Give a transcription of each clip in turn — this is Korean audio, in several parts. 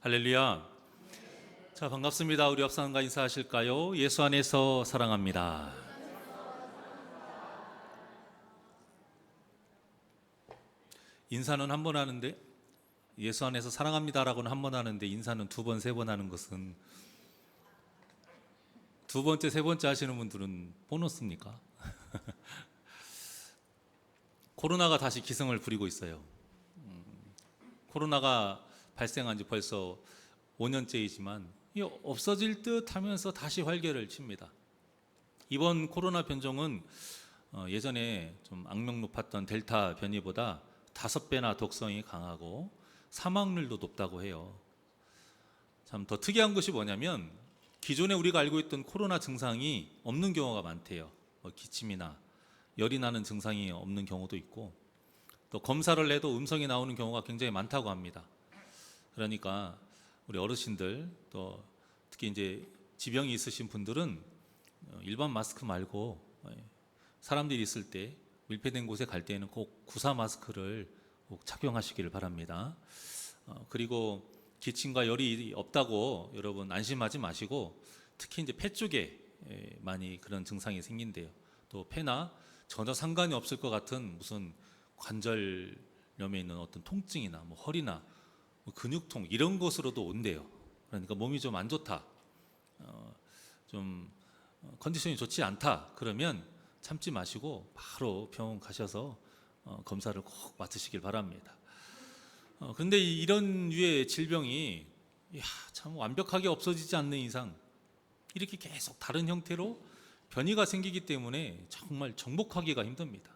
할렐루야. 자, 반갑습니다. 우리 옆 사람과 인사하실까요? 예수 안에서 사랑합니다. 인사는 한 번 하는데, 예수 안에서 사랑합니다라고는 한 번 하는데 인사는 두 번, 세 번 하는 것은, 두 번째, 세 번째 하시는 분들은 보너스입니까? 코로나가 다시 기승을 부리고 있어요. 코로나가 발생한 지 벌써 5년째이지만 없어질 듯 하면서 다시 활개를 칩니다. 이번 코로나 변종은 예전에 좀 악명 높았던 델타 변이보다 5배나 독성이 강하고 사망률도 높다고 해요. 참 더 특이한 것이 뭐냐면 기존에 우리가 알고 있던 코로나 증상이 없는 경우가 많대요. 기침이나 열이 나는 증상이 없는 경우도 있고, 또 검사를 해도 음성이 나오는 경우가 굉장히 많다고 합니다. 그러니까 우리 어르신들, 또 특히 이제 지병이 있으신 분들은 일반 마스크 말고 사람들이 있을 때 밀폐된 곳에 갈 때에는 꼭 구사 마스크를 꼭 착용하시기를 바랍니다. 그리고 기침과 열이 없다고 여러분 안심하지 마시고, 특히 이제 폐 쪽에 많이 그런 증상이 생긴대요. 또 폐나 전혀 상관이 없을 것 같은 무슨 관절염에 있는 어떤 통증이나 뭐 허리나 뭐 근육통 이런 것으로도 온대요. 그러니까 몸이 좀 안 좋다, 좀 컨디션이 좋지 않다 그러면 참지 마시고 바로 병원 가셔서 검사를 꼭 맡으시길 바랍니다. 그런데 이런 류의 질병이 참 완벽하게 없어지지 않는 이상 이렇게 계속 다른 형태로 변이가 생기기 때문에 정말 정복하기가 힘듭니다.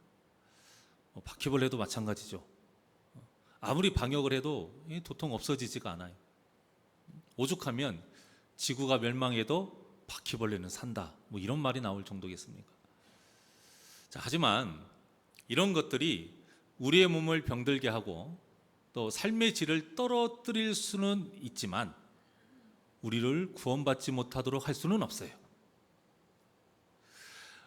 바퀴벌레도 마찬가지죠. 아무리 방역을 해도 도통 없어지지가 않아요. 오죽하면 지구가 멸망해도 바퀴벌레는 산다, 뭐 이런 말이 나올 정도겠습니까? 자, 하지만 이런 것들이 우리의 몸을 병들게 하고 또 삶의 질을 떨어뜨릴 수는 있지만 우리를 구원받지 못하도록 할 수는 없어요.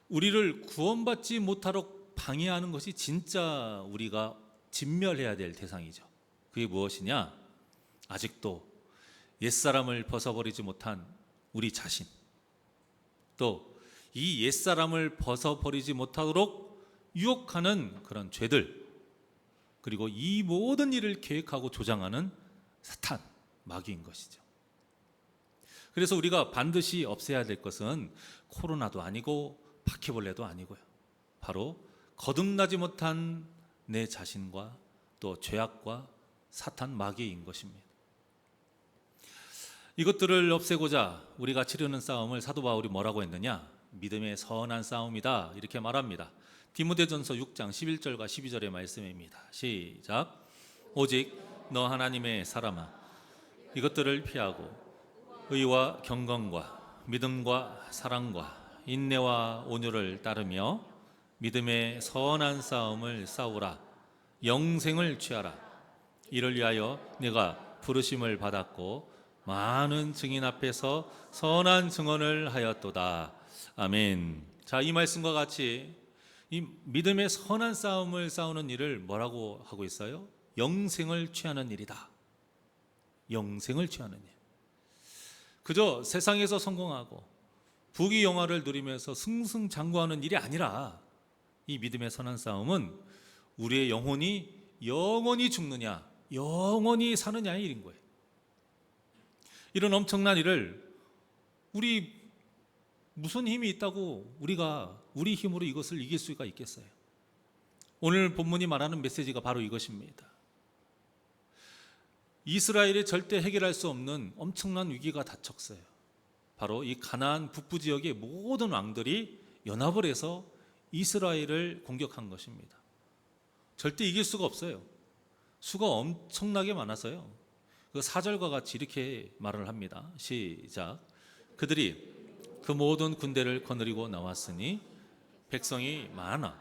우리를 구원받지 못하도록 방해하는 것이 진짜 우리가 진멸해야 될 대상이죠. 그게 무엇이냐? 아직도 옛사람을 벗어버리지 못한 우리 자신, 또 이 옛사람을 벗어버리지 못하도록 유혹하는 그런 죄들, 그리고 이 모든 일을 계획하고 조장하는 사탄, 마귀인 것이죠. 그래서 우리가 반드시 없애야 될 것은 코로나도 아니고 바퀴벌레도 아니고요, 바로 거듭나지 못한 내 자신과 또 죄악과 사탄, 마귀인 것입니다. 이것들을 없애고자 우리가 치르는 싸움을 사도 바울이 뭐라고 했느냐? 믿음의 선한 싸움이다, 이렇게 말합니다. 디모데전서 6장 11절과 12절의 말씀입니다. 시작. 오직 너 하나님의 사람아, 이것들을 피하고 의와 경건과 믿음과 사랑과 인내와 온유를 따르며 믿음의 선한 싸움을 싸우라. 영생을 취하라. 이를 위하여 네가 부르심을 받았고 많은 증인 앞에서 선한 증언을 하였도다. 아멘. 자, 이 말씀과 같이 이 믿음의 선한 싸움을 싸우는 일을 뭐라고 하고 있어요? 영생을 취하는 일이다. 영생을 취하는 일. 그저 세상에서 성공하고 부귀영화를 누리면서 승승장구하는 일이 아니라 이 믿음의 선한 싸움은 우리의 영혼이 영원히 죽느냐 영원히 사느냐의 일인 거예요. 이런 엄청난 일을 우리 무슨 힘이 있다고 우리가 우리 힘으로 이것을 이길 수가 있겠어요? 오늘 본문이 말하는 메시지가 바로 이것입니다. 이스라엘이 절대 해결할 수 없는 엄청난 위기가 닥쳤어요. 바로 이 가나안 북부 지역의 모든 왕들이 연합을 해서 이스라엘을 공격한 것입니다. 절대 이길 수가 없어요. 수가 엄청나게 많아서요. 그 4절과 같이 이렇게 말을 합니다. 시작. 그들이 그 모든 군대를 거느리고 나왔으니 백성이 많아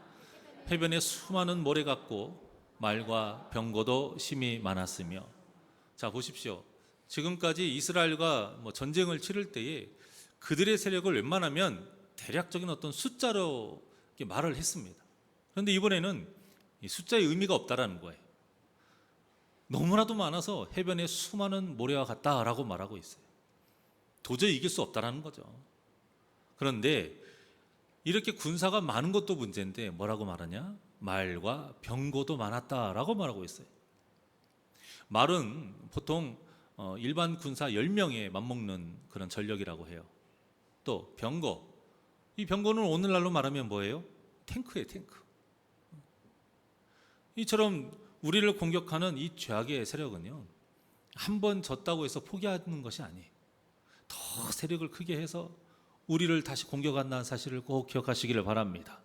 해변에 수많은 모래 같고 말과 병거도 심히 많았으며. 자, 보십시오. 지금까지 이스라엘과 전쟁을 치를 때에 그들의 세력을 웬만하면 대략적인 어떤 숫자로 말을 했습니다. 그런데 이번에는 이 숫자의 의미가 없다라는 거예요. 너무나도 많아서 해변에 수많은 모래와 같다라고 말하고 있어요. 도저히 이길 수 없다라는 거죠. 그런데 이렇게 군사가 많은 것도 문제인데 뭐라고 말하냐? 말과 병거도 많았다라고 말하고 있어요. 말은 보통 일반 군사 10명에 맞먹는 그런 전력이라고 해요. 또 병거, 이 병거는 오늘날로 말하면 뭐예요? 탱크예요, 탱크. 이처럼 우리를 공격하는 이 죄악의 세력은요, 한 번 졌다고 해서 포기하는 것이 아니에요. 더 세력을 크게 해서 우리를 다시 공격한다는 사실을 꼭 기억하시기를 바랍니다.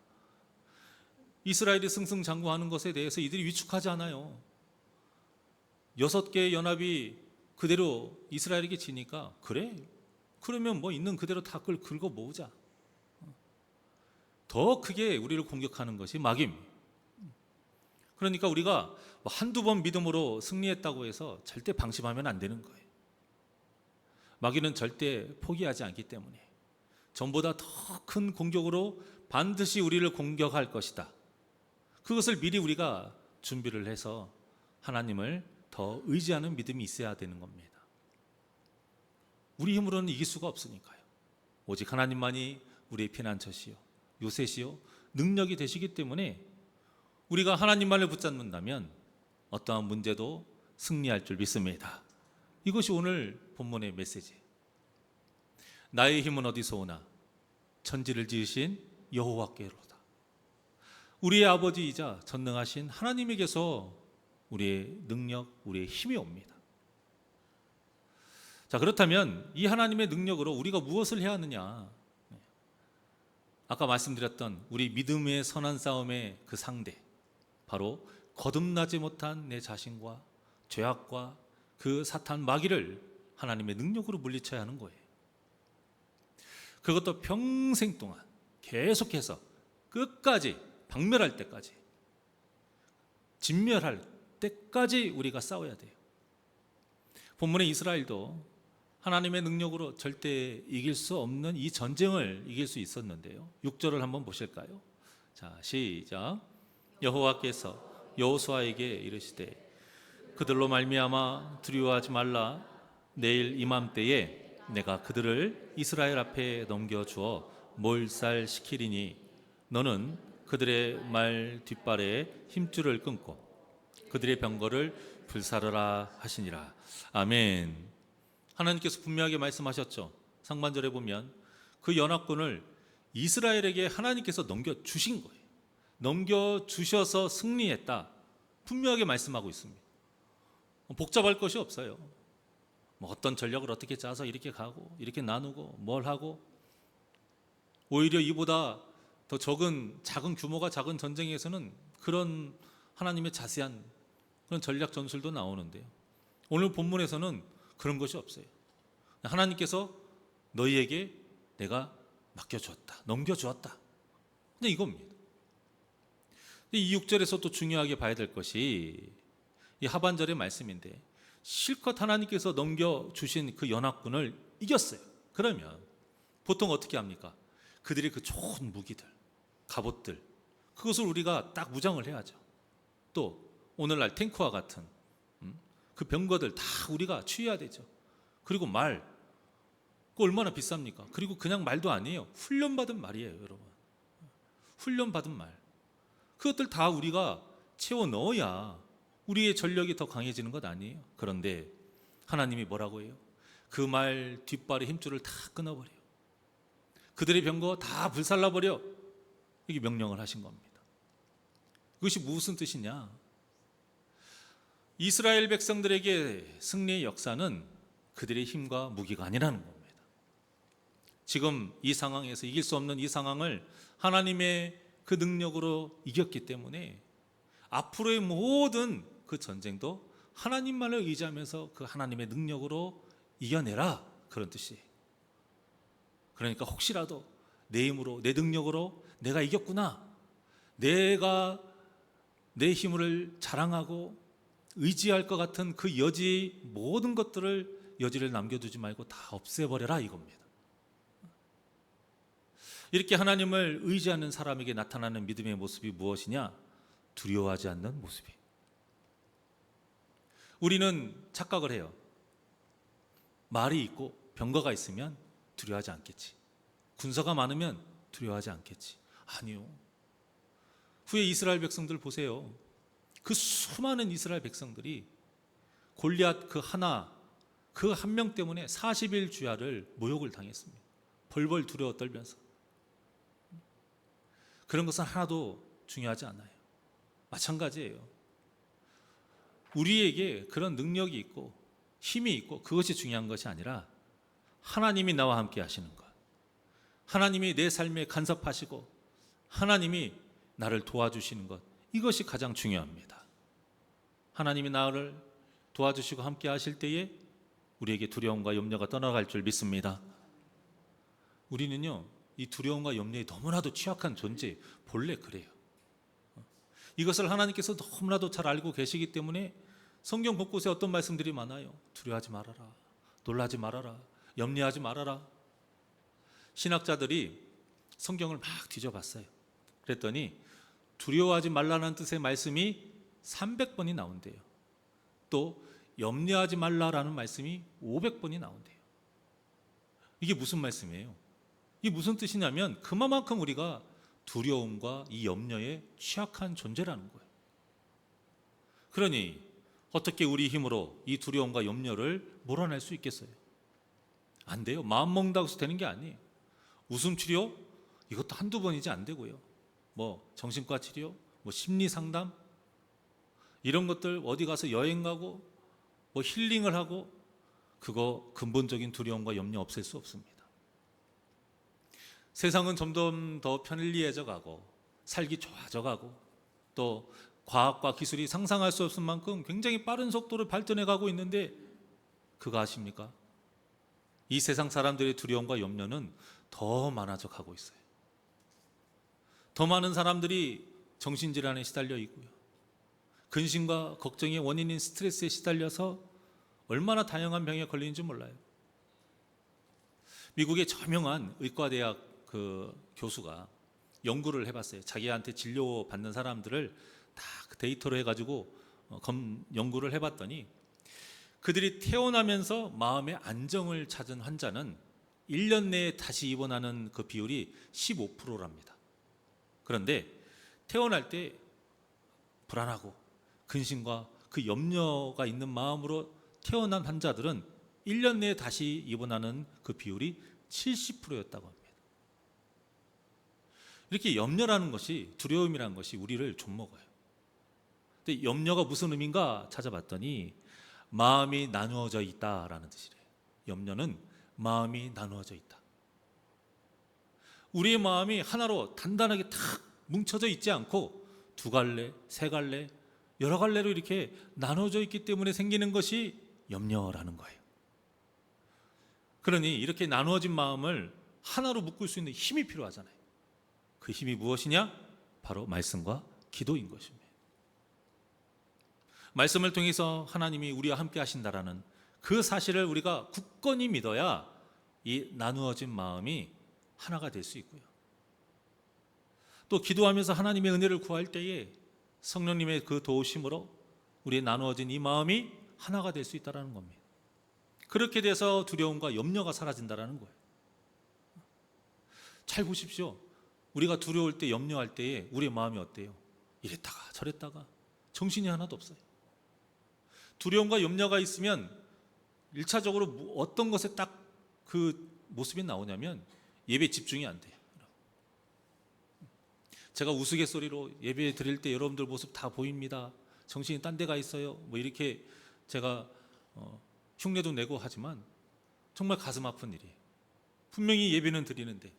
이스라엘이 승승장구하는 것에 대해서 이들이 위축하지 않아요. 6개의 연합이 그대로 이스라엘에게 지니까, 그래? 그러면 뭐 있는 그대로 다 긁어 모으자. 더 크게 우리를 공격하는 것이 마귀입니다. 그러니까 우리가 한두 번 믿음으로 승리했다고 해서 절대 방심하면 안 되는 거예요. 마귀는 절대 포기하지 않기 때문에 전보다 더 큰 공격으로 반드시 우리를 공격할 것이다. 그것을 미리 우리가 준비를 해서 하나님을 더 의지하는 믿음이 있어야 되는 겁니다. 우리 힘으로는 이길 수가 없으니까요. 오직 하나님만이 우리의 피난처시요 요새시요 능력이 되시기 때문에 우리가 하나님만을 붙잡는다면 어떠한 문제도 승리할 줄 믿습니다. 이것이 오늘 본문의 메시지. 나의 힘은 어디서 오나? 천지를 지으신 여호와께로다. 우리의 아버지이자 전능하신 하나님에게서 우리의 능력, 우리의 힘이 옵니다. 자, 그렇다면 이 하나님의 능력으로 우리가 무엇을 해야 하느냐? 아까 말씀드렸던 우리 믿음의 선한 싸움의 그 상대, 바로 거듭나지 못한 내 자신과 죄악과 그 사탄 마귀를 하나님의 능력으로 물리쳐야 하는 거예요. 그것도 평생 동안 계속해서 끝까지, 박멸할 때까지, 진멸할 때까지 우리가 싸워야 돼요. 본문의 이스라엘도 하나님의 능력으로 절대 이길 수 없는 이 전쟁을 이길 수 있었는데요. 6절을 한번 보실까요? 자, 시작. 여호와께서 여호수아에게 이르시되 그들로 말미암아 두려워하지 말라. 내일 이맘때에 내가 그들을 이스라엘 앞에 넘겨주어 몰살시키리니 너는 그들의 말 뒷발에 힘줄을 끊고 그들의 병거를 불사르라 하시니라. 아멘. 하나님께서 분명하게 말씀하셨죠. 상반절에 보면 그 연합군을 이스라엘에게 하나님께서 넘겨주신 거예요. 넘겨주셔서 승리했다, 분명하게 말씀하고 있습니다. 복잡할 것이 없어요. 뭐 어떤 전략을 어떻게 짜서 이렇게 가고 이렇게 나누고 뭘 하고, 오히려 이보다 더 작은 규모가 작은 전쟁에서는 그런 하나님의 자세한 그런 전략 전술도 나오는데요. 오늘 본문에서는 그런 것이 없어요. 하나님께서 너희에게 내가 맡겨주었다, 넘겨주었다, 그냥 이겁니다. 이 6절에서 또 중요하게 봐야 될 것이 이 하반절의 말씀인데, 실컷 하나님께서 넘겨주신 그 연합군을 이겼어요. 그러면 보통 어떻게 합니까? 그들의 그 좋은 무기들, 갑옷들, 그것을 우리가 딱 무장을 해야죠. 또 오늘날 탱크와 같은 그 병거들 다 우리가 취해야 되죠. 그리고 말, 그거 얼마나 비쌉니까? 그리고 그냥 말도 아니에요. 훈련받은 말이에요, 여러분. 훈련받은 말. 그것들 다 우리가 채워 넣어야 우리의 전력이 더 강해지는 것 아니에요? 그런데 하나님이 뭐라고 해요? 그 말 뒷발의 힘줄을 다 끊어버려요. 그들의 병거 다 불살라버려. 이게 명령을 하신 겁니다. 그것이 무슨 뜻이냐? 이스라엘 백성들에게 승리의 역사는 그들의 힘과 무기가 아니라는 겁니다. 지금 이 상황에서 이길 수 없는 이 상황을 하나님의 그 능력으로 이겼기 때문에 앞으로의 모든 그 전쟁도 하나님만을 의지하면서 그 하나님의 능력으로 이겨내라, 그런 뜻이에요. 그러니까 혹시라도 내 힘으로, 내 능력으로 내가 이겼구나, 내가 내 힘을 자랑하고 의지할 것 같은 그 여지, 모든 것들을 여지를 남겨두지 말고 다 없애버려라, 이겁니다. 이렇게 하나님을 의지하는 사람에게 나타나는 믿음의 모습이 무엇이냐? 두려워하지 않는 모습이에요. 우리는 착각을 해요. 말이 있고 병거가 있으면 두려워하지 않겠지. 군사가 많으면 두려워하지 않겠지. 아니요. 후에 이스라엘 백성들 보세요. 그 수많은 이스라엘 백성들이 골리앗 그 한 명 때문에 40일 주야를 모욕을 당했습니다. 벌벌 두려워 떨면서. 그런 것은 하나도 중요하지 않아요. 마찬가지예요. 우리에게 그런 능력이 있고 힘이 있고 그것이 중요한 것이 아니라 하나님이 나와 함께 하시는 것, 하나님이 내 삶에 간섭하시고 하나님이 나를 도와주시는 것, 이것이 가장 중요합니다. 하나님이 나를 도와주시고 함께 하실 때에 우리에게 두려움과 염려가 떠나갈 줄 믿습니다. 우리는요, 이 두려움과 염려에 너무나도 취약한 존재, 본래 그래요. 이것을 하나님께서 너무나도 잘 알고 계시기 때문에 성경 곳곳에 어떤 말씀들이 많아요. 두려워하지 말아라, 놀라지 말아라, 염려하지 말아라. 신학자들이 성경을 막 뒤져봤어요. 그랬더니 두려워하지 말라는 뜻의 말씀이 300번이 나온대요. 또 염려하지 말라라는 말씀이 500번이 나온대요. 이게 무슨 말씀이에요? 이게 무슨 뜻이냐면 그만큼 우리가 두려움과 이 염려에 취약한 존재라는 거예요. 그러니 어떻게 우리 힘으로 이 두려움과 염려를 몰아낼 수 있겠어요? 안 돼요. 마음 먹는다고 해서 되는 게 아니에요. 웃음 치료? 이것도 한두 번이지 안 되고요. 뭐 정신과 치료, 뭐 심리 상담, 이런 것들 어디 가서 여행 가고 뭐 힐링을 하고, 그거 근본적인 두려움과 염려 없앨 수 없습니다. 세상은 점점 더 편리해져 가고 살기 좋아져 가고 또 과학과 기술이 상상할 수 없을 만큼 굉장히 빠른 속도로 발전해 가고 있는데 그거 아십니까? 이 세상 사람들의 두려움과 염려는 더 많아져 가고 있어요. 더 많은 사람들이 정신질환에 시달려 있고요. 근심과 걱정의 원인인 스트레스에 시달려서 얼마나 다양한 병에 걸리는지 몰라요. 미국의 저명한 의과대학 그 교수가 연구를 해봤어요. 자기한테 진료받는 사람들을 다 데이터로 해가지고 연구를 해봤더니 그들이 태어나면서 마음의 안정을 찾은 환자는 1년 내에 다시 입원하는 그 비율이 15%랍니다. 그런데 태어날 때 불안하고 근심과 그 염려가 있는 마음으로 태어난 환자들은 1년 내에 다시 입원하는 그 비율이 70%였다고 합니다. 이렇게 염려라는 것이, 두려움이라는 것이 우리를 좀먹어요. 근데 염려가 무슨 의미인가 찾아봤더니 마음이 나누어져 있다라는 뜻이래요. 염려는 마음이 나누어져 있다. 우리의 마음이 하나로 단단하게 탁 뭉쳐져 있지 않고 두 갈래, 세 갈래, 여러 갈래로 이렇게 나눠져 있기 때문에 생기는 것이 염려라는 거예요. 그러니 이렇게 나누어진 마음을 하나로 묶을 수 있는 힘이 필요하잖아요. 그 힘이 무엇이냐? 바로 말씀과 기도인 것입니다. 말씀을 통해서 하나님이 우리와 함께 하신다라는 그 사실을 우리가 굳건히 믿어야 이 나누어진 마음이 하나가 될 수 있고요. 또 기도하면서 하나님의 은혜를 구할 때에 성령님의 그 도우심으로 우리의 나누어진 이 마음이 하나가 될 수 있다는 겁니다. 그렇게 돼서 두려움과 염려가 사라진다는 거예요. 잘 보십시오. 우리가 두려울 때, 염려할 때에 우리의 마음이 어때요? 이랬다가 저랬다가 정신이 하나도 없어요. 두려움과 염려가 있으면 1차적으로 어떤 것에 딱 그 모습이 나오냐면 예배에 집중이 안 돼요. 제가 우스갯소리로 예배 드릴 때 여러분들 모습 다 보입니다. 정신이 딴 데 가 있어요. 뭐 이렇게 제가 흉내도 내고 하지만 정말 가슴 아픈 일이에요. 분명히 예배는 드리는데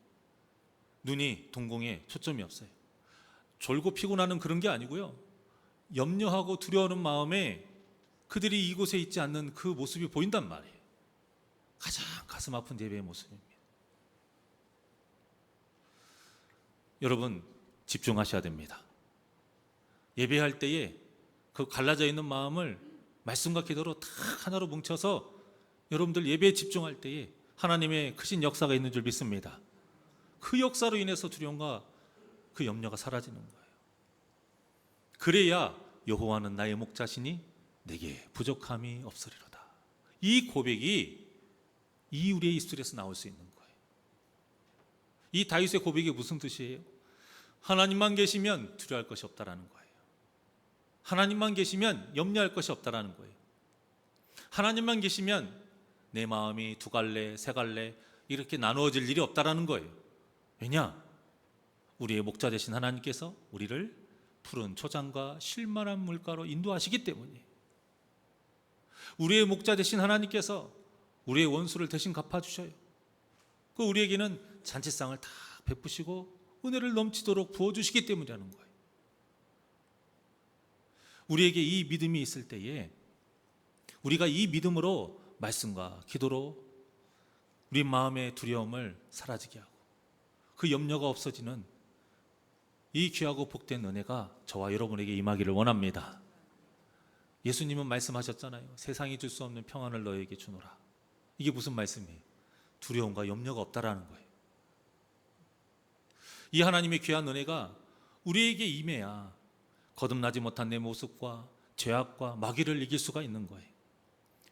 눈이 동공에 초점이 없어요. 졸고 피곤하는 그런 게 아니고요. 염려하고 두려워하는 마음에 그들이 이곳에 있지 않는 그 모습이 보인단 말이에요. 가장 가슴 아픈 예배의 모습입니다. 여러분 집중하셔야 됩니다. 예배할 때에 그 갈라져 있는 마음을 말씀과 기도로 다 하나로 뭉쳐서 여러분들 예배에 집중할 때에 하나님의 크신 역사가 있는 줄 믿습니다. 그 역사로 인해서 두려움과 그 염려가 사라지는 거예요. 그래야 여호와는 나의 목자시니 내게 부족함이 없으리로다. 이 고백이 이 우리의 입술에서 나올 수 있는 거예요. 이 다윗의 고백이 무슨 뜻이에요? 하나님만 계시면 두려워할 것이 없다라는 거예요. 하나님만 계시면 염려할 것이 없다라는 거예요. 하나님만 계시면 내 마음이 두 갈래, 세 갈래 이렇게 나누어질 일이 없다라는 거예요. 왜냐? 우리의 목자 되신 하나님께서 우리를 푸른 초장과 쉴만한 물가로 인도하시기 때문이에요. 우리의 목자 되신 하나님께서 우리의 원수를 대신 갚아주셔요. 그 우리에게는 잔치상을 다 베푸시고 은혜를 넘치도록 부어주시기 때문이라는 거예요. 우리에게 이 믿음이 있을 때에 우리가 이 믿음으로 말씀과 기도로 우리 마음의 두려움을 사라지게 하고 그 염려가 없어지는 이 귀하고 복된 은혜가 저와 여러분에게 임하기를 원합니다. 예수님은 말씀하셨잖아요. 세상이 줄 수 없는 평안을 너에게 주노라. 이게 무슨 말씀이에요? 두려움과 염려가 없다라는 거예요. 이 하나님의 귀한 은혜가 우리에게 임해야 거듭나지 못한 내 모습과 죄악과 마귀를 이길 수가 있는 거예요.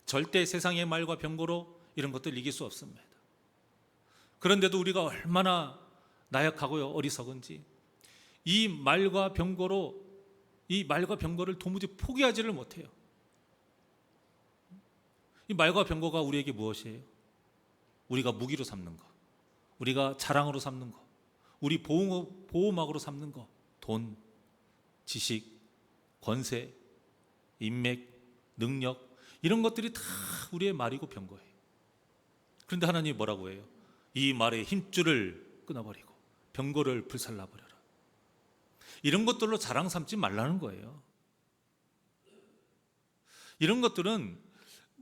절대 세상의 말과 병고로 이런 것들 이길 수 없습니다. 그런데도 우리가 얼마나 나약하고요 어리석은지 이 말과 병고를 도무지 포기하지를 못해요. 이 말과 병고가 우리에게 무엇이에요? 우리가 무기로 삼는 것, 우리가 자랑으로 삼는 것, 우리 보호막으로 삼는 것, 돈, 지식, 권세, 인맥, 능력 이런 것들이 다 우리의 말이고 병거예요. 그런데 하나님이 뭐라고 해요? 이 말의 힘줄을 끊어버리고 병거를 불살라버려라. 이런 것들로 자랑 삼지 말라는 거예요. 이런 것들은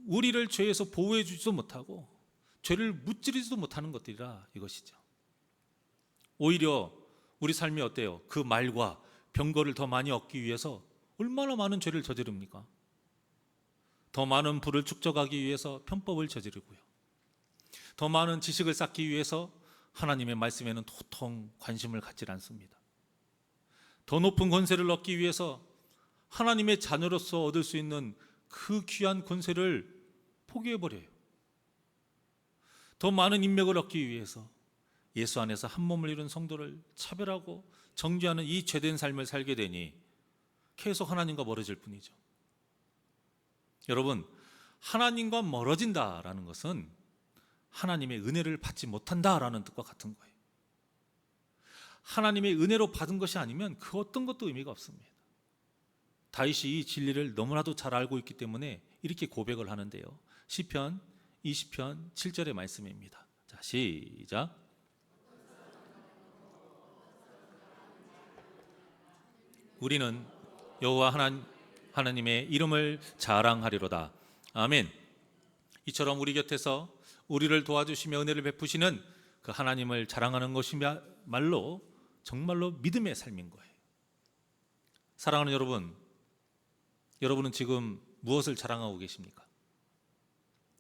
우리를 죄에서 보호해 주지도 못하고 죄를 무찌르지도 못하는 것들이라 이것이죠. 오히려 우리 삶이 어때요? 그 말과 병거를 더 많이 얻기 위해서 얼마나 많은 죄를 저지릅니까? 더 많은 부를 축적하기 위해서 편법을 저지르고요. 더 많은 지식을 쌓기 위해서 하나님의 말씀에는 도통 관심을 갖지 않습니다. 더 높은 권세를 얻기 위해서 하나님의 자녀로서 얻을 수 있는 그 귀한 권세를 포기해버려요. 더 많은 인맥을 얻기 위해서 예수 안에서 한 몸을 이룬 성도를 차별하고 정죄하는 이 죄된 삶을 살게 되니 계속 하나님과 멀어질 뿐이죠. 여러분, 하나님과 멀어진다라는 것은 하나님의 은혜를 받지 못한다라는 뜻과 같은 거예요. 하나님의 은혜로 받은 것이 아니면 그 어떤 것도 의미가 없습니다. 다윗이 이 진리를 너무나도 잘 알고 있기 때문에 이렇게 고백을 하는데요. 시편 20편 7절의 말씀입니다. 자, 시작. 우리는 여호와 하나님의 이름을 자랑하리로다. 아멘. 이처럼 우리 곁에서 우리를 도와주시며 은혜를 베푸시는 그 하나님을 자랑하는 것이야말로 정말로 믿음의 삶인 거예요. 사랑하는 여러분, 여러분은 지금 무엇을 자랑하고 계십니까?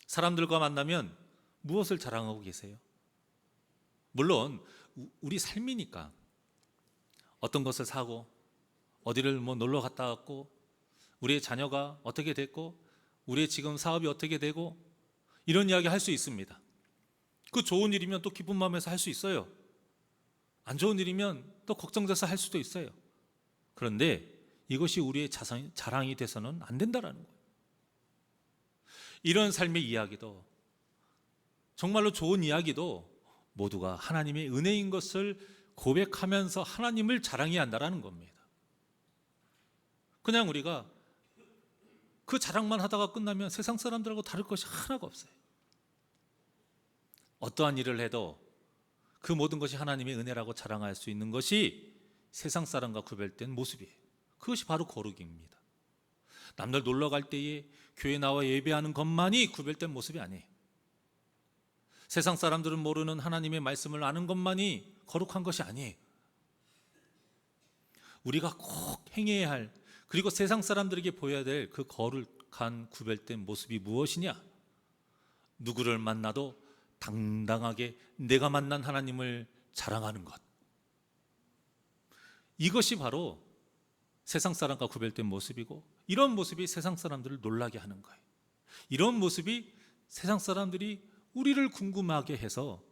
사람들과 만나면 무엇을 자랑하고 계세요? 물론 우리 삶이니까 어떤 것을 사고 어디를 놀러 갔다 왔고 우리의 자녀가 어떻게 됐고 우리의 지금 사업이 어떻게 되고 이런 이야기 할 수 있습니다. 그 좋은 일이면 또 기쁜 마음에서 할 수 있어요. 안 좋은 일이면 또 걱정돼서 할 수도 있어요. 그런데 이것이 우리의 자랑이 돼서는 안 된다라는 거예요. 이런 삶의 이야기도 정말로 좋은 이야기도 모두가 하나님의 은혜인 것을 고백하면서 하나님을 자랑해야 한다는 겁니다. 그냥 우리가 그 자랑만 하다가 끝나면 세상 사람들하고 다를 것이 하나가 없어요. 어떠한 일을 해도 그 모든 것이 하나님의 은혜라고 자랑할 수 있는 것이 세상 사람과 구별된 모습이에요. 그것이 바로 거룩입니다. 남들 놀러 갈 때에 교회 나와 예배하는 것만이 구별된 모습이 아니에요. 세상 사람들은 모르는 하나님의 말씀을 아는 것만이 거룩한 것이 아니에요. 우리가 꼭 행해야 할, 그리고 세상 사람들에게 보여야 될 그 거룩한 구별된 모습이 무엇이냐? 누구를 만나도 당당하게 내가 만난 하나님을 자랑하는 것. 이것이 바로 세상 사람과 구별된 모습이고 이런 모습이 세상 사람들을 놀라게 하는 거예요. 이런 모습이 세상 사람들이 우리를 궁금하게 해서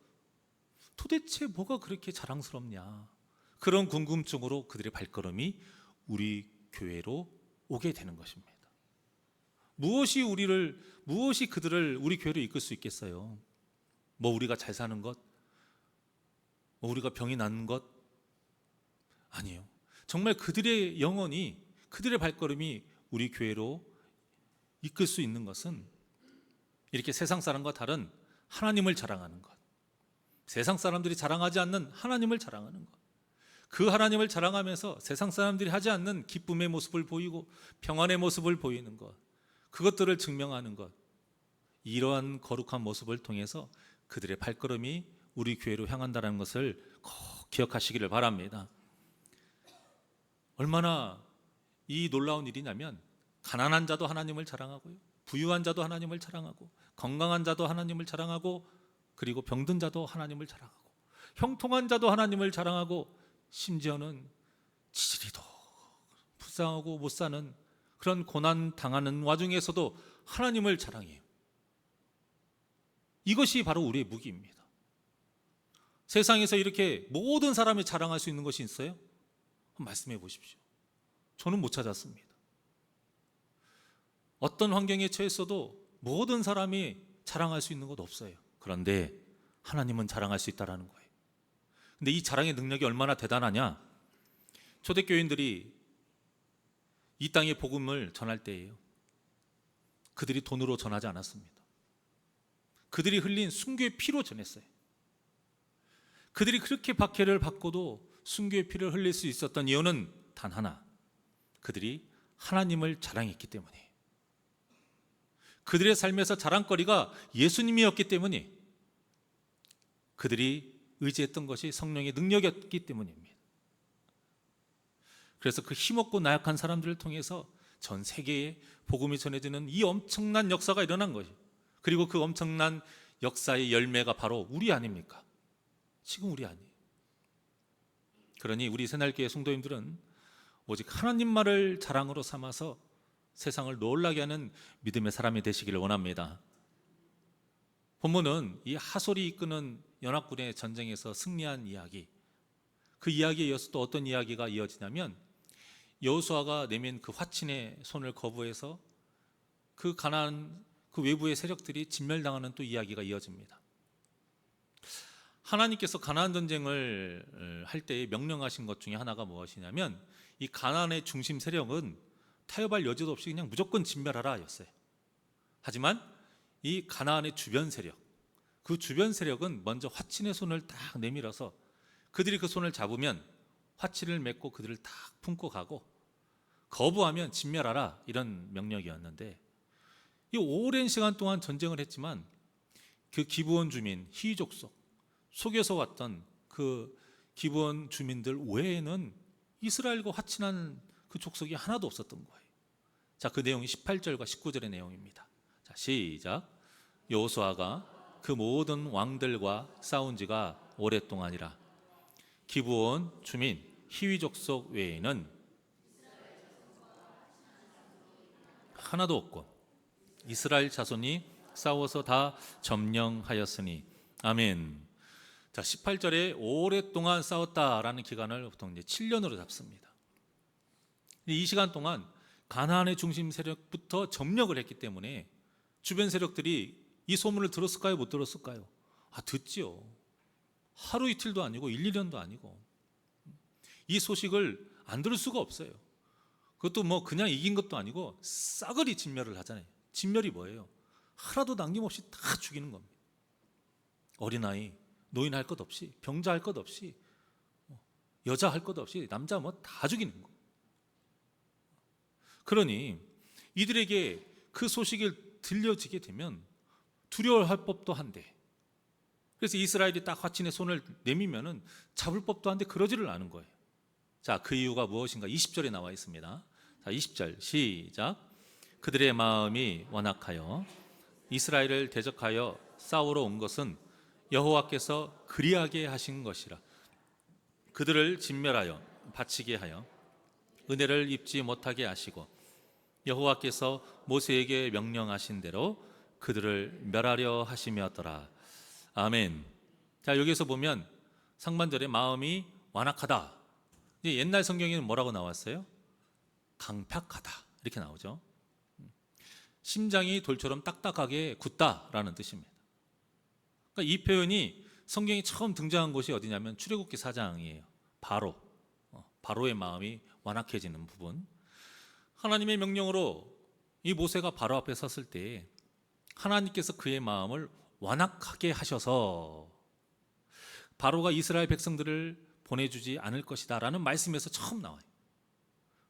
도대체 뭐가 그렇게 자랑스럽냐, 그런 궁금증으로 그들의 발걸음이 우리 교회로 오게 되는 것입니다. 무엇이 그들을 우리 교회로 이끌 수 있겠어요? 뭐 우리가 잘 사는 것? 뭐 우리가 병이 낫는 것? 아니에요. 정말 그들의 영혼이, 그들의 발걸음이 우리 교회로 이끌 수 있는 것은 이렇게 세상 사람과 다른 하나님을 자랑하는 것, 세상 사람들이 자랑하지 않는 하나님을 자랑하는 것, 그 하나님을 자랑하면서 세상 사람들이 하지 않는 기쁨의 모습을 보이고 평안의 모습을 보이는 것, 그것들을 증명하는 것, 이러한 거룩한 모습을 통해서 그들의 발걸음이 우리 교회로 향한다는 것을 꼭 기억하시기를 바랍니다. 얼마나 이 놀라운 일이냐면, 가난한 자도 하나님을 자랑하고요, 부유한 자도 하나님을 자랑하고, 건강한 자도 하나님을 자랑하고, 그리고 병든 자도 하나님을 자랑하고, 형통한 자도 하나님을 자랑하고, 심지어는 지지리도 불쌍하고 못 사는 그런 고난 당하는 와중에서도 하나님을 자랑해요. 이것이 바로 우리의 무기입니다. 세상에서 이렇게 모든 사람이 자랑할 수 있는 것이 있어요? 말씀해 보십시오. 저는 못 찾았습니다. 어떤 환경에 처했어도 모든 사람이 자랑할 수 있는 것 없어요. 그런데 하나님은 자랑할 수 있다는 거예요. 근데 이 자랑의 능력이 얼마나 대단하냐? 초대교인들이 이 땅의 복음을 전할 때예요. 그들이 돈으로 전하지 않았습니다. 그들이 흘린 순교의 피로 전했어요. 그들이 그렇게 박해를 받고도 순교의 피를 흘릴 수 있었던 이유는 단 하나, 그들이 하나님을 자랑했기 때문이에요. 그들의 삶에서 자랑거리가 예수님이었기 때문에, 그들이 의지했던 것이 성령의 능력이었기 때문입니다. 그래서 그 힘없고 나약한 사람들을 통해서 전 세계에 복음이 전해지는 이 엄청난 역사가 일어난 것이에요. 그리고 그 엄청난 역사의 열매가 바로 우리 아닙니까? 지금 우리 아니에요. 그러니 우리 새날교회 성도님들은 오직 하나님만을 자랑으로 삼아서 세상을 놀라게 하는 믿음의 사람이 되시기를 원합니다. 본문은 이 하솔이 이끄는 연합군의 전쟁에서 승리한 이야기, 그 이야기에 이어서 또 어떤 이야기가 이어지냐면, 여호수아가 내민 그 화친의 손을 거부해서 그 가나안 그 외부의 세력들이 진멸당하는 또 이야기가 이어집니다. 하나님께서 가나안 전쟁을 할 때 명령하신 것 중에 하나가 무엇이냐면, 이 가나안의 중심 세력은 타협할 여지도 없이 그냥 무조건 진멸하라 였어요. 하지만 이 가나안의 주변 세력, 그 주변 세력은 먼저 화친의 손을 딱 내밀어서 그들이 그 손을 잡으면 화친을 맺고 그들을 딱 품고 가고, 거부하면 진멸하라, 이런 명령이었는데, 이 오랜 시간 동안 전쟁을 했지만 그 기브온 주민, 히족속, 속여서 왔던 그 기브온 주민들 외에는 이스라엘과 화친한 그 족속이 하나도 없었던 거예요. 자, 그 내용이 18절과 19절의 내용입니다. 자, 시작. 여호수아가 그 모든 왕들과 싸운 지가 오랫동안이라. 기브온 주민 히위 족속 외에는 하나도 없고 이스라엘 자손이 싸워서 다 점령하였으니. 아멘. 자, 18절에 오랫동안 싸웠다라는 기간을 보통 이제 7년으로 잡습니다. 이 시간 동안 가나안의 중심 세력부터 점령을 했기 때문에 주변 세력들이 이 소문을 들었을까요? 못 들었을까요? 듣지요. 하루 이틀도 아니고 1, 2년도 아니고. 이 소식을 안 들을 수가 없어요. 그것도 뭐 그냥 이긴 것도 아니고 싸그리 진멸을 하잖아요. 진멸이 뭐예요? 하나도 남김없이 다 죽이는 겁니다. 어린아이, 노인 할 것 없이, 병자 할 것 없이, 여자 할 것 없이, 남자 뭐 다 죽이는 거. 그러니 이들에게 그 소식이 들려지게 되면 두려워할 법도 한데, 그래서 이스라엘이 딱 화친의 손을 내밀면은 잡을 법도 한데 그러지를 않은 거예요. 자, 그 이유가 무엇인가? 20절에 나와 있습니다. 자, 20절 시작. 그들의 마음이 완악하여 이스라엘을 대적하여 싸우러 온 것은 여호와께서 그리하게 하신 것이라. 그들을 진멸하여 바치게 하여 은혜를 입지 못하게 하시고 여호와께서 모세에게 명령하신 대로 그들을 멸하려 하심이었더라. 아멘. 자, 여기서 보면 상반절에 마음이 완악하다. 이제 옛날 성경에는 뭐라고 나왔어요? 강팍하다 이렇게 나오죠. 심장이 돌처럼 딱딱하게 굳다라는 뜻입니다. 그러니까 이 표현이 성경이 처음 등장한 곳이 어디냐면 출애굽기 4장이에요. 바로의 마음이 완악해지는 부분. 하나님의 명령으로 이 모세가 바로 앞에 섰을 때 하나님께서 그의 마음을 완악하게 하셔서 바로가 이스라엘 백성들을 보내주지 않을 것이다 라는 말씀에서 처음 나와요.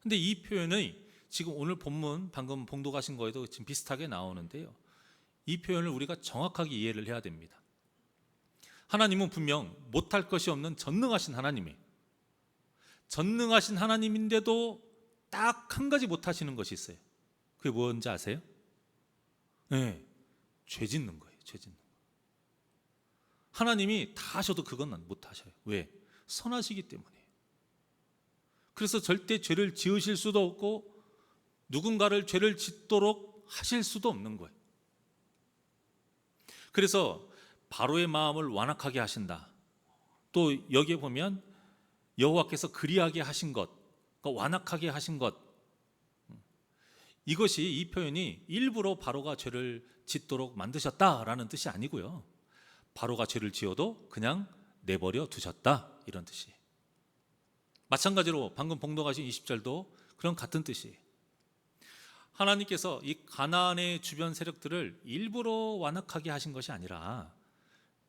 근데 이 표현이 지금 오늘 본문 방금 봉독하신 거에도 지금 비슷하게 나오는데요, 이 표현을 우리가 정확하게 이해를 해야 됩니다. 하나님은 분명 못할 것이 없는 전능하신 하나님이에요. 전능하신 하나님인데도 딱 한 가지 못하시는 것이 있어요. 그게 뭔지 아세요? 네, 죄 짓는 거예요. 죄 짓는 거. 하나님이 다 하셔도 그건 못하셔요. 왜? 선하시기 때문이에요. 그래서 절대 죄를 지으실 수도 없고 누군가를 죄를 짓도록 하실 수도 없는 거예요. 그래서 바로의 마음을 완악하게 하신다. 또 여기에 보면 여호와께서 그리하게 하신 것, 그러니까 완악하게 하신 것, 이것이 이 표현이 일부러 바로가 죄를 짓도록 만드셨다라는 뜻이 아니고요, 바로가 죄를 지어도 그냥 내버려 두셨다 이런 뜻이에요. 마찬가지로 방금 봉독하신 20절도 그런 같은 뜻이에요. 하나님께서 이 가나안의 주변 세력들을 일부러 완악하게 하신 것이 아니라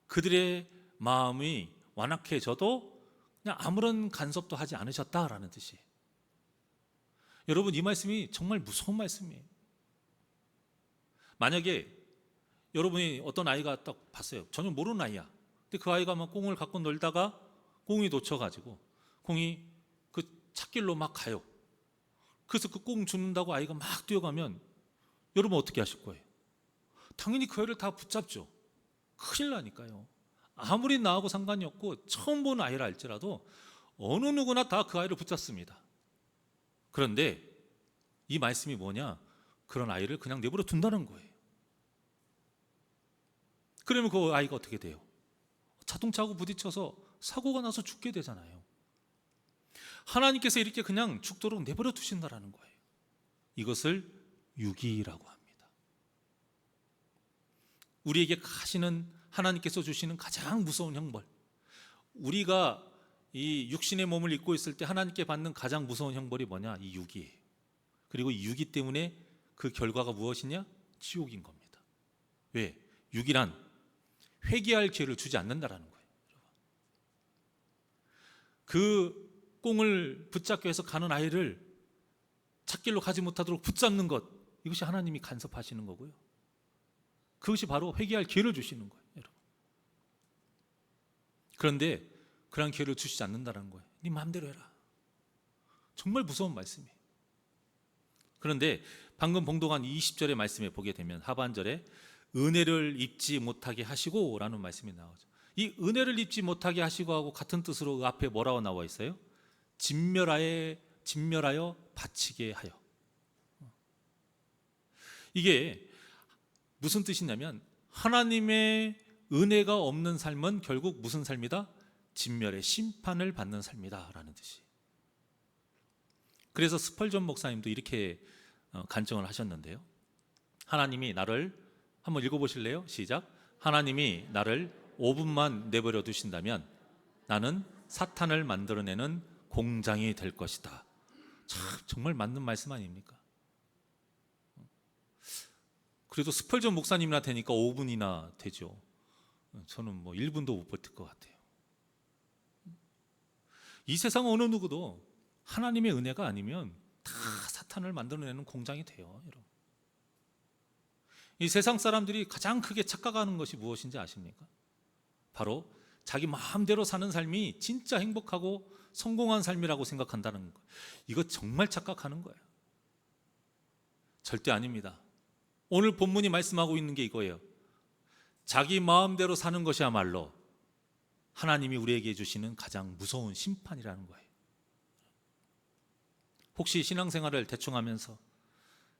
그들의 마음이 완악해져도 그냥 아무런 간섭도 하지 않으셨다라는 뜻이에요. 여러분, 이 말씀이 정말 무서운 말씀이에요. 만약에 여러분이 어떤 아이가 딱 봤어요. 전혀 모르는 아이야. 근데 그 아이가 막 꽁을 갖고 놀다가 꽁이 놓쳐가지고 꽁이 그 찻길로 막 가요. 그래서 그 꽁 죽는다고 아이가 막 뛰어가면 여러분 어떻게 하실 거예요? 당연히 그 아이를 다 붙잡죠. 큰일 나니까요. 아무리 나하고 상관이 없고 처음 보는 아이라 할지라도 어느 누구나 다 그 아이를 붙잡습니다. 그런데 이 말씀이 뭐냐? 그런 아이를 그냥 내버려 둔다는 거예요. 그러면 그 아이가 어떻게 돼요? 자동차하고 부딪혀서 사고가 나서 죽게 되잖아요. 하나님께서 이렇게 그냥 죽도록 내버려 두신다라는 거예요. 이것을 유기라고 합니다. 우리에게 하시는, 하나님께서 주시는 가장 무서운 형벌, 우리가 이 육신의 몸을 입고 있을 때 하나님께 받는 가장 무서운 형벌이 뭐냐? 이 유기예요. 그리고 이 유기 때문에 그 결과가 무엇이냐? 지옥인 겁니다. 왜? 유기란 회개할 기회를 주지 않는다라는 거예요. 그 꽁을 붙잡기 위해서 가는 아이를 찻길로 가지 못하도록 붙잡는 것, 이것이 하나님이 간섭하시는 거고요. 그것이 바로 회개할 기회를 주시는 거예요, 여러분. 그런데 그런 기회를 주시지 않는다는 거예요. 네 마음대로 해라. 정말 무서운 말씀이에요. 그런데 방금 봉독한 20절의 말씀에 보게 되면 하반절에 은혜를 입지 못하게 하시고 라는 말씀이 나오죠. 이 은혜를 입지 못하게 하시고 하고 같은 뜻으로 그 앞에 뭐라고 나와 있어요? 진멸하여 바치게 하여. 이게 무슨 뜻이냐면 하나님의 은혜가 없는 삶은 결국 무슨 삶이다? 진멸의 심판을 받는 삶이다 라는 뜻이에요. 그래서 스펄전 목사님도 이렇게 간증을 하셨는데요, 하나님이 나를, 한번 읽어보실래요? 시작. 하나님이 나를 5분만 내버려 두신다면 나는 사탄을 만들어내는 공장이 될 것이다. 참 정말 맞는 말씀 아닙니까? 그래도 스펄전 목사님이나 되니까 5분이나 되죠. 저는 뭐 1분도 못 버틸 것 같아요. 이 세상 어느 누구도 하나님의 은혜가 아니면 다 사탄을 만들어내는 공장이 돼요, 여러분. 이 세상 사람들이 가장 크게 착각하는 것이 무엇인지 아십니까? 바로 자기 마음대로 사는 삶이 진짜 행복하고 성공한 삶이라고 생각한다는 거예요. 이거 정말 착각하는 거예요. 절대 아닙니다. 오늘 본문이 말씀하고 있는 게 이거예요. 자기 마음대로 사는 것이야말로 하나님이 우리에게 주시는 가장 무서운 심판이라는 거예요. 혹시 신앙생활을 대충 하면서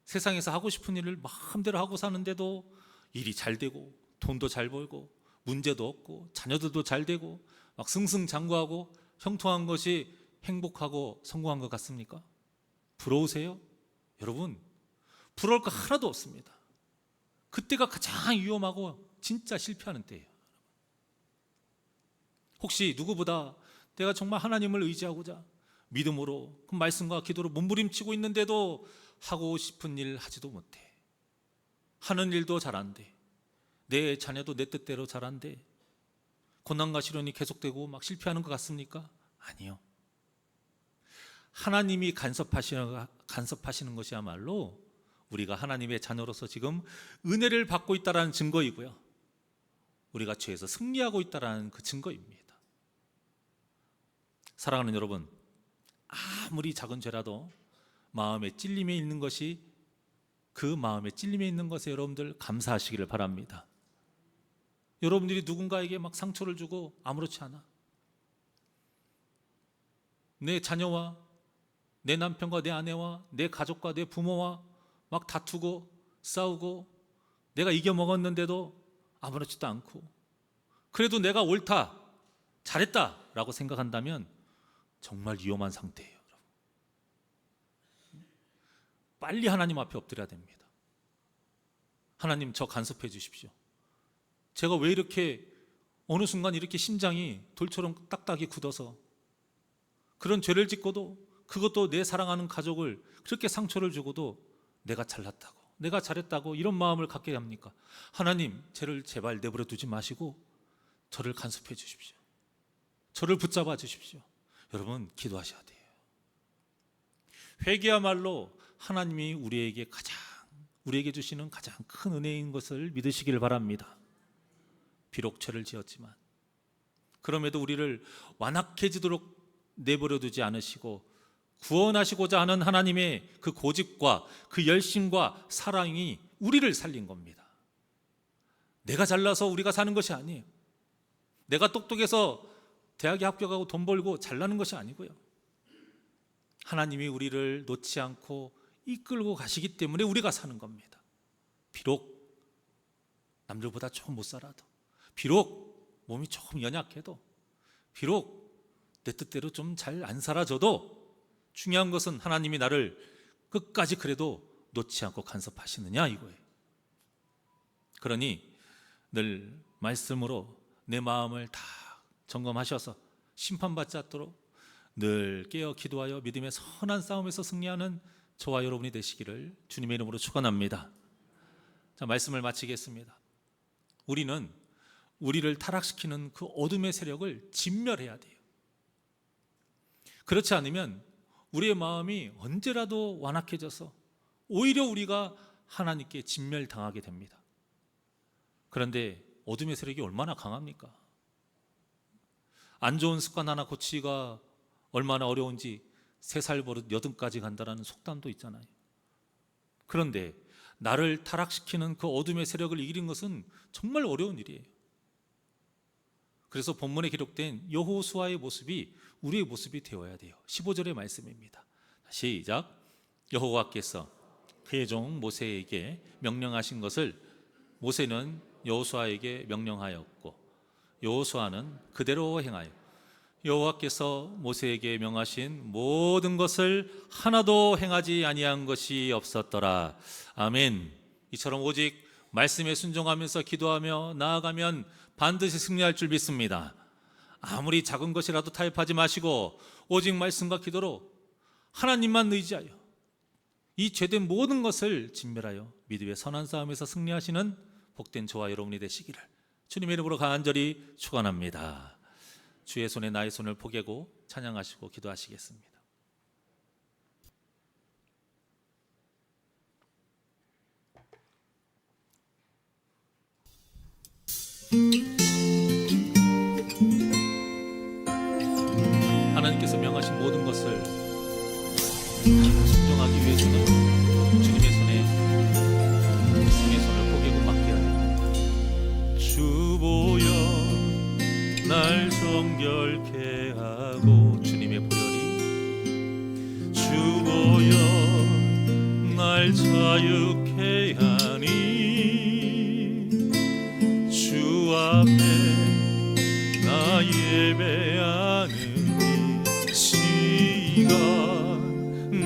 세상에서 하고 싶은 일을 마음대로 하고 사는데도 일이 잘 되고 돈도 잘 벌고 문제도 없고 자녀들도 잘 되고 막 승승장구하고 형통한 것이 행복하고 성공한 것 같습니까? 부러우세요? 여러분, 부러울 거 하나도 없습니다. 그때가 가장 위험하고 진짜 실패하는 때예요. 혹시 누구보다 내가 정말 하나님을 의지하고자 믿음으로 그 말씀과 기도로 몸부림치고 있는데도 하고 싶은 일 하지도 못해. 하는 일도 잘 안 돼. 내 자녀도 내 뜻대로 잘 안 돼. 고난과 시련이 계속되고 막 실패하는 것 같습니까? 아니요. 하나님이 간섭하시는 것이야말로 우리가 하나님의 자녀로서 지금 은혜를 받고 있다는 증거이고요, 우리가 죄에서 승리하고 있다는 그 증거입니다. 사랑하는 여러분, 아무리 작은 죄라도 마음에 찔림이 있는 것이, 그 마음에 찔림이 있는 것에 여러분들 감사하시기를 바랍니다. 여러분들이 누군가에게 막 상처를 주고 아무렇지 않아, 내 자녀와 내 남편과 내 아내와 내 가족과 내 부모와 막 다투고 싸우고 내가 이겨먹었는데도 아무렇지도 않고, 그래도 내가 옳다, 잘했다라고 생각한다면 정말 위험한 상태예요. 빨리 하나님 앞에 엎드려야 됩니다. 하나님, 저 간섭해 주십시오. 제가 왜 이렇게 어느 순간 이렇게 심장이 돌처럼 딱딱이 굳어서 그런 죄를 짓고도, 그것도 내 사랑하는 가족을 그렇게 상처를 주고도 내가 잘났다고, 내가 잘했다고 이런 마음을 갖게 합니까? 하나님, 죄를 제발 내버려 두지 마시고 저를 간섭해 주십시오. 저를 붙잡아 주십시오. 여러분, 기도하셔야 돼요. 회개야말로 하나님이 우리에게 주시는 가장 큰 은혜인 것을 믿으시기를 바랍니다. 비록 죄를 지었지만 그럼에도 우리를 완악해지도록 내버려 두지 않으시고 구원하시고자 하는 하나님의 그 고집과 그 열심과 사랑이 우리를 살린 겁니다. 내가 잘나서 우리가 사는 것이 아니에요. 내가 똑똑해서 대학에 합격하고 돈 벌고 잘나는 것이 아니고요, 하나님이 우리를 놓지 않고 이끌고 가시기 때문에 우리가 사는 겁니다. 비록 남들보다 조금 못 살아도, 비록 몸이 조금 연약해도, 비록 내 뜻대로 좀 잘 안 살아져도 중요한 것은 하나님이 나를 끝까지 그래도 놓지 않고 간섭하시느냐 이거예요. 그러니 늘 말씀으로 내 마음을 다 점검하셔서 심판받지 않도록 늘 깨어 기도하여 믿음의 선한 싸움에서 승리하는 저와 여러분이 되시기를 주님의 이름으로 축원합니다. 자, 말씀을 마치겠습니다. 우리는 우리를 타락시키는 그 어둠의 세력을 진멸해야 돼요. 그렇지 않으면 우리의 마음이 언제라도 완악해져서 오히려 우리가 하나님께 진멸당하게 됩니다. 그런데 어둠의 세력이 얼마나 강합니까? 안 좋은 습관 하나 고치기가 얼마나 어려운지 3살 버릇 80까지 간다라는 속담도 있잖아요. 그런데 나를 타락시키는 그 어둠의 세력을 이기는 것은 정말 어려운 일이에요. 그래서 본문에 기록된 여호수아의 모습이 우리의 모습이 되어야 돼요. 15절의 말씀입니다. 시작. 여호와께서 그의 종 모세에게 명령하신 것을 모세는 여호수아에게 명령하였고 여호수아는 그대로 행하여 여호와께서 모세에게 명하신 모든 것을 하나도 행하지 아니한 것이 없었더라. 아멘. 이처럼 오직 말씀에 순종하면서 기도하며 나아가면 반드시 승리할 줄 믿습니다. 아무리 작은 것이라도 타협하지 마시고 오직 말씀과 기도로 하나님만 의지하여 이 죄된 모든 것을 진멸하여 믿음의 선한 싸움에서 승리하시는 복된 저와 여러분이 되시기를 주님의 이름으로 간절히 축원합니다. 주의 손에 나의 손을 포개고 찬양하시고 기도하시겠습니다. 하나님께서 명하신 모든 것을 순종하기 위해서는 주님의 손을 포개고 맡겨야 합니다. 주 보여 날 정결케 하고, 주님의 보혈이 주 보여 날 날 자유케 하니 주 앞에 나 예배하는 이 시간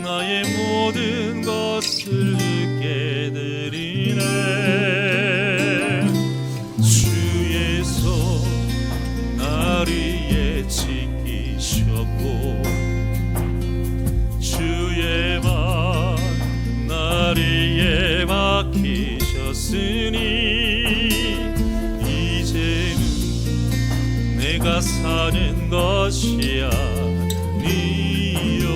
나의 모든 것을 주께 드리네. 주의 손 날 위에 지키셨고 주의 발 날 위에 박히셨으니 이제는 내가 사는 것이 아니요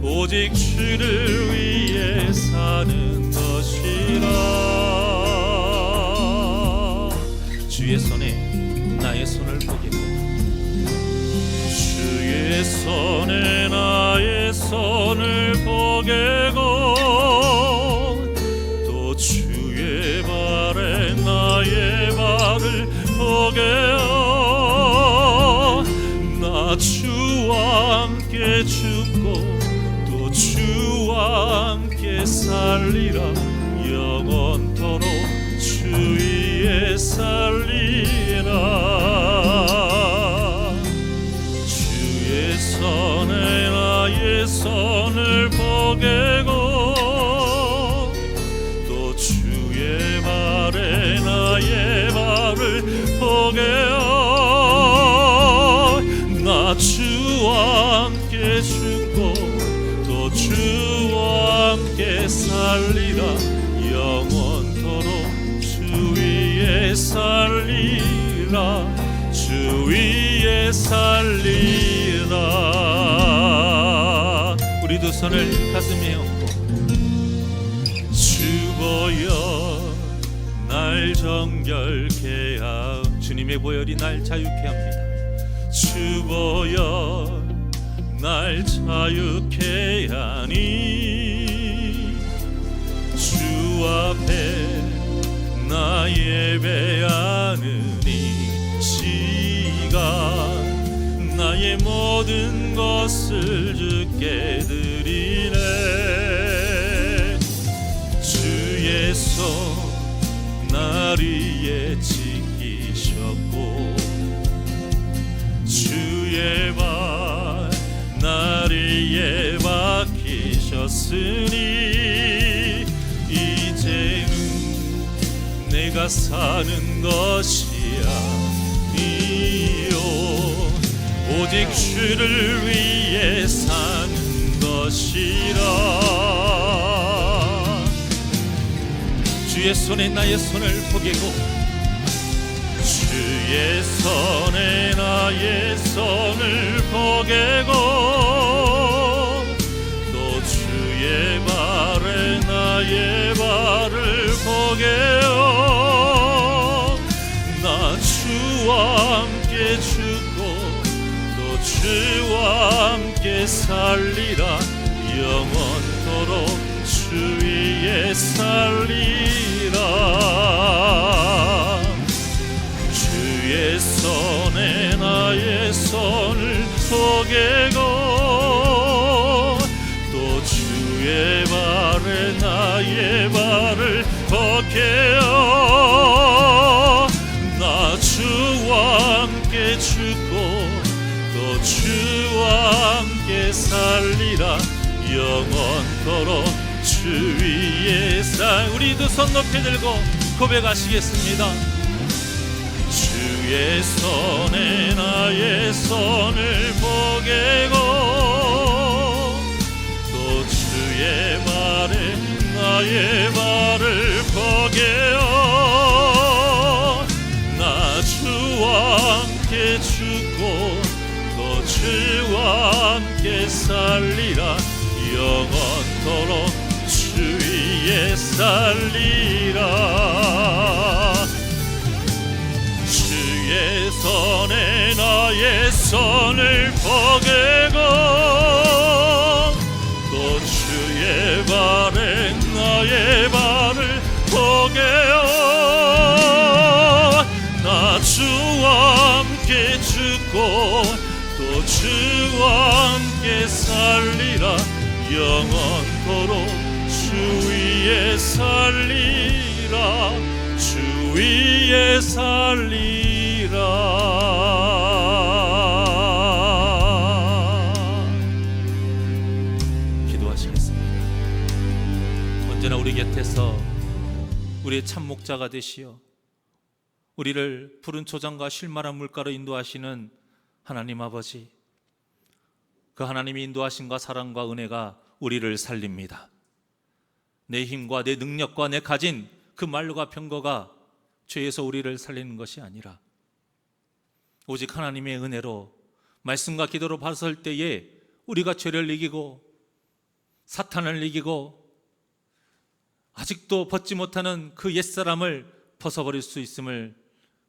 오직 주를 위해 사는 것이라. 주의 손에 나의 손을 보게고 주의 손에 나의 손을 보게고 또 주의 발에 나의 발을 보게요. 나 주와 함께 죽고 또 주와 함께 살리라. 영원토록 주 위에 살리라. 주의 손에 나의 손을 보게고 또 주의 발에 나의 발을 보게요. 나 주와 함께 죽고 또 주와 함께 살리라. 영원토록 주 위에 살리라. 주 위에 살리라. 우리 두 손을 가슴에 얹고 주 보혈 날 정결케 하오. 주님의 보혈이 날 자유케 합니다. 주 보혈 날 자유케 하니 주 앞에 나 예배하는 이 시간 나의 모든 것을 주께 드리네. 주의 손 날 위에 지키셨고 주의 발 날 위에 박히셨으니 이제는 내가 사는 것이 아니요 오직 주를 위해 사는 것이라. 주의 손에 나의 손을 보게고 주의 손에 나의 손을 보게고 또 주의 발에 나의 발을 보게요. 나 주와 함께 죽고 또 주와 함께 살리라. 영원토록 주 위에 살리라. 주의 손에 나의 손을 보게고 또 주의 발에 나의 발을 벗게요. 나 주와 함께 죽고 또 주와 함께 살리라. 영원토록 주 위에 우리 두 손 높이 들고 고백하시겠습니다. 주의 손에 나의 손을 보게고 또 주의 발에 나의 발을 보게요. 나 주와 함께 죽고 또 주와 함께 살리라. 영원토록 주 위에 살리라. 주의 손에 나의 손을 보게고 또 주의 발에 나의 발을 보게요. 나 주와 함께 죽고 또 주와 함께 살리라. 영원토록 주 위에 살리라 주 위에 살리라. 기도하시겠습니다. 언제나 우리 곁에서 우리의 참 목자가 되시어 우리를 푸른 초장과 쉴만한 물가로 인도하시는 하나님 아버지, 그 하나님의 인도하심과 사랑과 은혜가 우리를 살립니다. 내 힘과 내 능력과 내 가진 그 말로가 병거가 죄에서 우리를 살리는 것이 아니라 오직 하나님의 은혜로 말씀과 기도로 바설 때에 우리가 죄를 이기고 사탄을 이기고 아직도 벗지 못하는 그 옛사람을 벗어버릴 수 있음을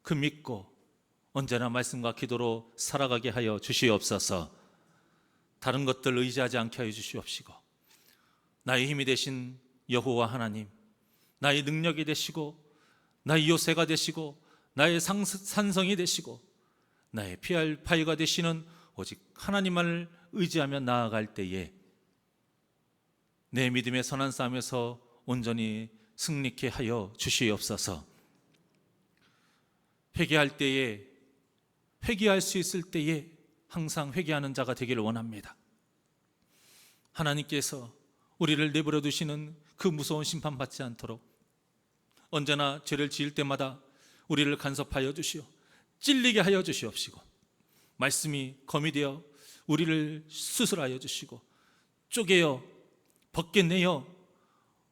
그 믿고 언제나 말씀과 기도로 살아가게 하여 주시옵소서. 다른 것들 의지하지 않게 하여 주시옵시고 나의 힘이 되신 여호와 하나님, 나의 능력이 되시고 나의 요새가 되시고 나의 산성이 되시고 나의 피할 바위가 되시는 오직 하나님만을 의지하며 나아갈 때에 내 믿음의 선한 싸움에서 온전히 승리케 하여 주시옵소서. 회개할 때에, 회개할 수 있을 때에 항상 회개하는 자가 되기를 원합니다. 하나님께서 우리를 내버려 두시는 그 무서운 심판 받지 않도록 언제나 죄를 지을 때마다 우리를 간섭하여 주시오, 찔리게 하여 주시옵시고 말씀이 검이 되어 우리를 수술하여 주시고 쪼개어 벗겨내어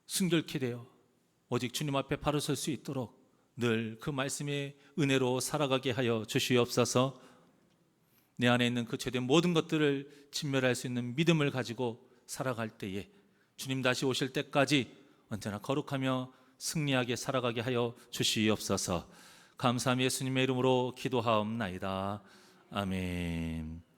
순결케 되어 오직 주님 앞에 바로 설 수 있도록 늘 그 말씀의 은혜로 살아가게 하여 주시옵소서. 내 안에 있는 그 죄된 모든 것들을 진멸할 수 있는 믿음을 가지고 살아갈 때에 주님 다시 오실 때까지 언제나 거룩하며 승리하게 살아가게 하여 주시옵소서. 감사함 예수님의 이름으로 기도하옵나이다. 아멘.